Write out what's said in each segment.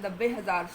90,000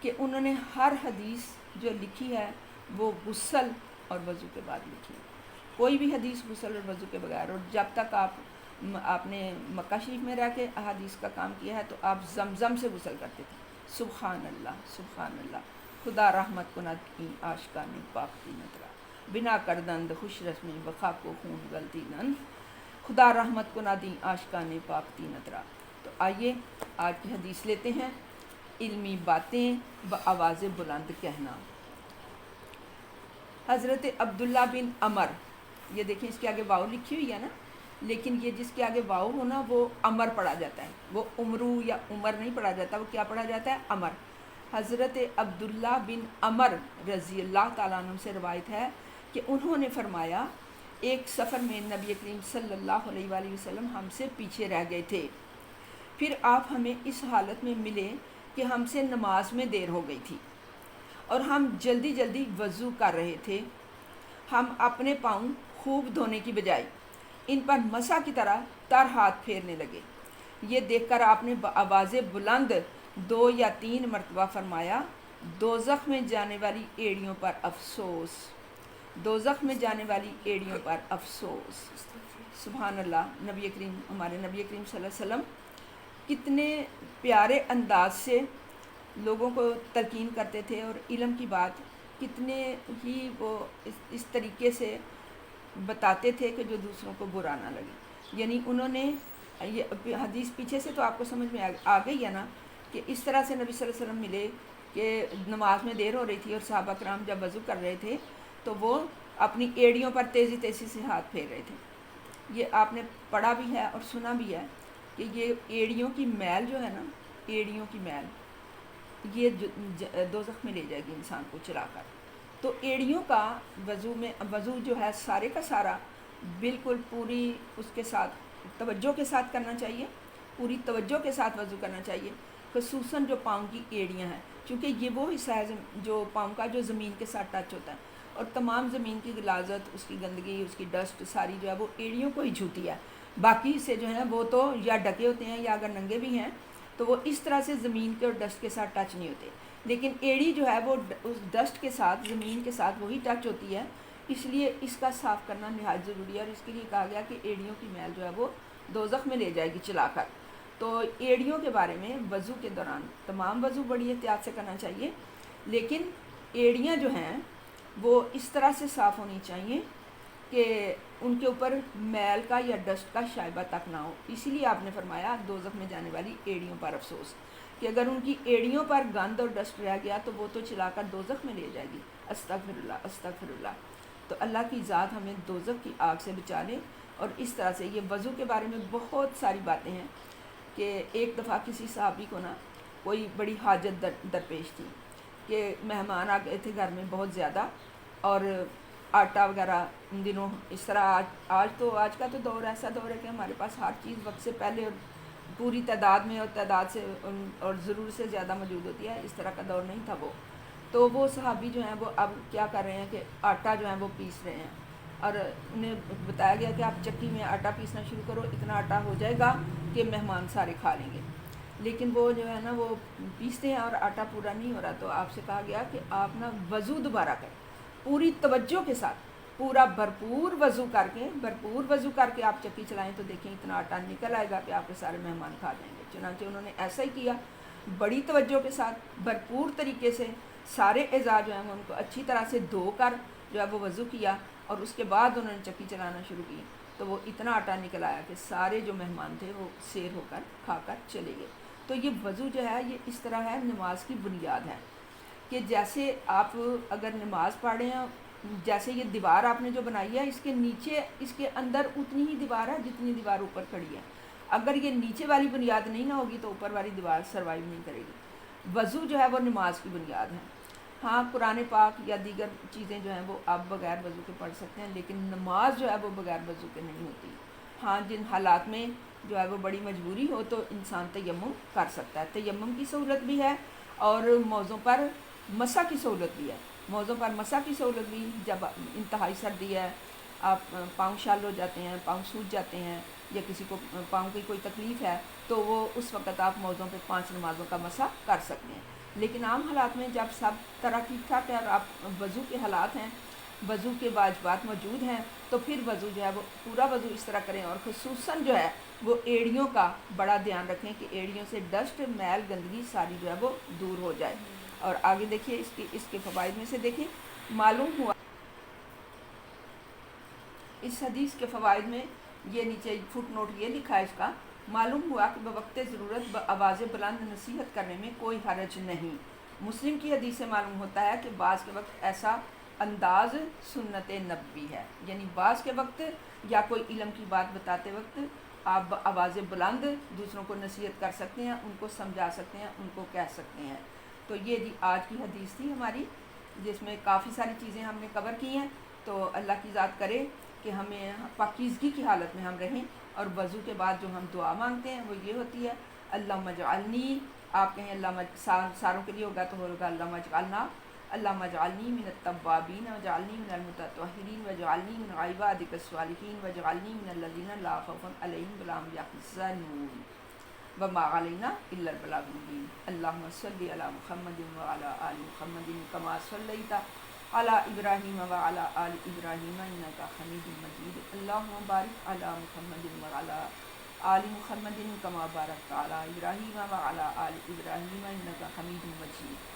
کہ انہوں نے ہر حدیث جو لکھی ہے وہ غسل اور وضو کے بعد لکھی ہے. کوئی بھی حدیث غسل اور وضو کے بغیر. اور جب تک آپ نے مکہ شریف میں رہ کے احادیث کا کام کیا ہے تو آپ زمزم سے غسل کرتے تھے. سبحان اللہ سبحان اللہ. خدا رحمت کند کی آشکانی پاکتی نترا بنا کردند خوش رسمی بخاک و خون غلطی نند خدا رحمت کنا دی آشکان پاکتی نترا. تو آئیے آج کی حدیث لیتے ہیں. علمی باتیں بآواز بلند کہنا. حضرت عبداللہ بن عمر، یہ دیکھیں اس کے آگے واؤ لکھی ہوئی ہے نا، لیکن یہ جس کے آگے واؤ ہونا وہ عمر پڑھا جاتا ہے، وہ عمرو یا عمر نہیں پڑھا جاتا، وہ کیا پڑھا جاتا ہے؟ عمر. حضرت عبداللہ بن عمر رضی اللہ تعالیٰ عنہ سے روایت ہے کہ انہوں نے فرمایا ایک سفر میں نبی کریم صلی اللہ علیہ وآلہ وسلم ہم سے پیچھے رہ گئے تھے. پھر آپ ہمیں اس حالت میں ملے کہ ہم سے نماز میں دیر ہو گئی تھی اور ہم جلدی جلدی وضو کر رہے تھے. ہم اپنے پاؤں خوب دھونے کی بجائے ان پر مسح کی طرح تر ہاتھ پھیرنے لگے. یہ دیکھ کر آپ نے بآواز بلند 2 یا 3 مرتبہ فرمایا دوزخ میں جانے والی ایڑیوں پر افسوس، دوزخ میں جانے والی ایڑیوں پر افسوس. سبحان اللہ. نبی کریم، ہمارے نبی کریم صلی اللہ علیہ وسلم کتنے پیارے انداز سے لوگوں کو تلقین کرتے تھے اور علم کی بات کتنے ہی وہ اس طریقے سے بتاتے تھے کہ جو دوسروں کو برا نہ لگے. یعنی انہوں نے یہ حدیث پیچھے سے تو آپ کو سمجھ میں آ گئی ہے نا کہ اس طرح سے نبی صلی اللہ علیہ وسلم ملے کہ نماز میں دیر ہو رہی تھی اور صحابہ کرام جب وضو کر رہے تھے تو وہ اپنی ایڑیوں پر تیزی تیزی سے ہاتھ پھیر رہے تھے. یہ آپ نے پڑھا بھی ہے اور سنا بھی ہے کہ یہ ایڑیوں کی میل جو ہے نا، ایڑیوں کی میل یہ دوزخ میں لے جائے گی انسان کو چلا کر. تو ایڑیوں کا وضو جو ہے سارے کا سارا بالکل پوری اس کے ساتھ توجہ کے ساتھ کرنا چاہیے، پوری توجہ کے ساتھ وضو کرنا چاہیے، خصوصاً جو پاؤں کی ایڑیاں ہیں، کیونکہ یہ وہ حصہ ہے جو پاؤں کا جو زمین کے ساتھ ٹچ ہوتا ہے اور تمام زمین کی غلاظت، اس کی گندگی، اس کی ڈسٹ ساری جو ہے وہ ایڑیوں کو ہی چھوتی ہے. باقی سے جو ہیں وہ تو یا ڈھکے ہوتے ہیں یا اگر ننگے بھی ہیں تو وہ اس طرح سے زمین کے اور ڈسٹ کے ساتھ ٹچ نہیں ہوتے. لیکن ایڑی جو ہے وہ اس ڈسٹ کے ساتھ، زمین کے ساتھ وہی ٹچ ہوتی ہے، اس لیے اس کا صاف کرنا نہایت ضروری ہے. اور اس کے لیے کہا گیا کہ ایڑیوں کی میل جو ہے وہ دوزخ میں لے جائے گی چلا کر. تو ایڑیوں کے بارے میں وضو کے دوران تمام وضو بڑی احتیاط سے کرنا چاہیے، لیکن ایڑیاں جو ہیں وہ اس طرح سے صاف ہونی چاہیے کہ ان کے اوپر میل کا یا ڈسٹ کا شائبہ تک نہ ہو. اسی لیے آپ نے فرمایا دوزخ میں جانے والی ایڑیوں پر افسوس، کہ اگر ان کی ایڑیوں پر گند اور ڈسٹ رہ گیا تو وہ تو چلا کر دوزخ میں لے جائے گی. استغفر اللہ استغفر اللہ. تو اللہ کی ذات ہمیں دوزخ کی آگ سے بچا لے. اور اس طرح سے یہ وضو کے بارے میں بہت ساری باتیں ہیں کہ ایک دفعہ کسی صحابی کو نا کوئی بڑی حاجت درپیش تھی کہ مہمان آ گئے تھے گھر میں بہت زیادہ، اور آٹا وغیرہ ان دنوں اس طرح آج کا تو دور ایسا دور ہے کہ ہمارے پاس ہر چیز وقت سے پہلے اور پوری تعداد میں اور تعداد سے اور ضرورت سے زیادہ موجود ہوتی ہے. اس طرح کا دور نہیں تھا وہ. تو وہ صحابی جو ہیں وہ اب کیا کر رہے ہیں کہ آٹا جو ہے وہ پیس رہے ہیں، اور انہیں بتایا گیا کہ آپ چکی میں آٹا پیسنا شروع کرو، اتنا آٹا ہو جائے گا کہ مہمان سارے کھا لیں گے. لیکن وہ جو ہے نا وہ پیستے ہیں اور آٹا پورا نہیں ہو رہا. تو آپ سے کہا گیا کہ آپ نا وضو دوبارہ کریں پوری توجہ کے ساتھ، پورا بھرپور وضو کر کے آپ چکی چلائیں تو دیکھیں اتنا آٹا نکل آئے گا کہ آپ کے سارے مہمان کھا جائیں گے. چنانچہ انہوں نے ایسا ہی کیا، بڑی توجہ کے ساتھ بھرپور طریقے سے سارے اعضاء جو ہیں ان کو اچھی طرح سے دھو کر جو ہے وہ وضو کیا، اور اس کے بعد انہوں نے چکی چلانا شروع کی. تو وہ اتنا آٹا نکل آیا کہ سارے جو مہمان تھے وہ سیر ہو کر کھا کر چلے گئے. تو یہ وضو جو ہے یہ اس طرح ہے، نماز کی بنیاد ہے کہ جیسے آپ اگر نماز پڑھ رہے ہیں، جیسے یہ دیوار آپ نے جو بنائی ہے اس کے نیچے اس کے اندر اتنی ہی دیوار ہے جتنی دیوار اوپر کھڑی ہے. اگر یہ نیچے والی بنیاد نہیں نہ ہوگی تو اوپر والی دیوار سروائیو نہیں کرے گی. وضو جو ہے وہ نماز کی بنیاد ہے. ہاں قرآن پاک یا دیگر چیزیں جو ہیں وہ آپ بغیر وضو کے پڑھ سکتے ہیں، لیکن نماز جو ہے وہ بغیر وضو کے نہیں ہوتی. ہاں جن حالات میں جو ہے وہ بڑی مجبوری ہو تو انسان تیمم کر سکتا ہے. تیمم کی سہولت بھی ہے اور موضوع پر مسح کی سہولت بھی ہے. موضوع پر مسح کی سہولت بھی، جب انتہائی سردی ہے، آپ پاؤں شل ہو جاتے ہیں، پاؤں سوج جاتے ہیں، یا کسی کو پاؤں کی کوئی تکلیف ہے تو وہ اس وقت آپ موضوع پہ 5 نمازوں کا مسح کر سکتے ہیں. لیکن عام حالات میں جب سب طرح ٹھیک ٹھاک ہے اور آپ وضو کے حالات ہیں، وضو کے واجبات موجود ہیں، تو پھر وضو جو ہے وہ پورا وضو اس طرح کریں، اور خصوصاً جو ہے وہ ایڑیوں کا بڑا دھیان رکھیں کہ ایڑیوں سے ڈسٹ، میل، گندگی ساری جو ہے وہ دور ہو جائے۔ اور آگے دیکھیے اس کے فوائد میں سے دیکھیں، معلوم ہوا اس حدیث کے فوائد میں، یہ نیچے فٹ نوٹ یہ لکھا ہے اس کا، معلوم ہوا کہ بوقت ضرورت آواز بلند نصیحت کرنے میں کوئی حرج نہیں۔ مسلم کی حدیث سے معلوم ہوتا ہے کہ بعض کے وقت ایسا انداز سنت نبوی ہے، یعنی بعض کے وقت یا کوئی علم کی بات بتاتے وقت آپ آواز بلند دوسروں کو نصیحت کر سکتے ہیں، ان کو سمجھا سکتے ہیں، ان کو کہہ سکتے ہیں۔ تو یہ جی آج کی حدیث تھی ہماری، جس میں کافی ساری چیزیں ہم نے کور کی ہیں۔ تو اللہ کی ذات کرے کہ ہمیں پاکیزگی کی حالت میں ہم رہیں، اور وضو کے بعد جو ہم دعا مانگتے ہیں وہ یہ ہوتی ہے، اللہم اجعلنی، آپ کہیں اللہ ساروں کے لیے ہوگا تو ہوگا اللہم اجعلنا، اللہم اجعلنی من التوابین واجعلنی من المتطہرین واجعلنی من عبادک الصالحین واجعلنی من الذین لا خوف علیہم ولا هم یحزنون وما علینا الا البلاغ المبین۔ اللہم صلی علی محمد وعلی آل محمد کما صلیت علی ابراہیم وعلی آل ابراہیم انک حمید مجید۔ اللہم بارک علی محمد وعلی آل محمد کما بارکت علی ابراہیم وعلی آل ابراہیم انک حمید مجید۔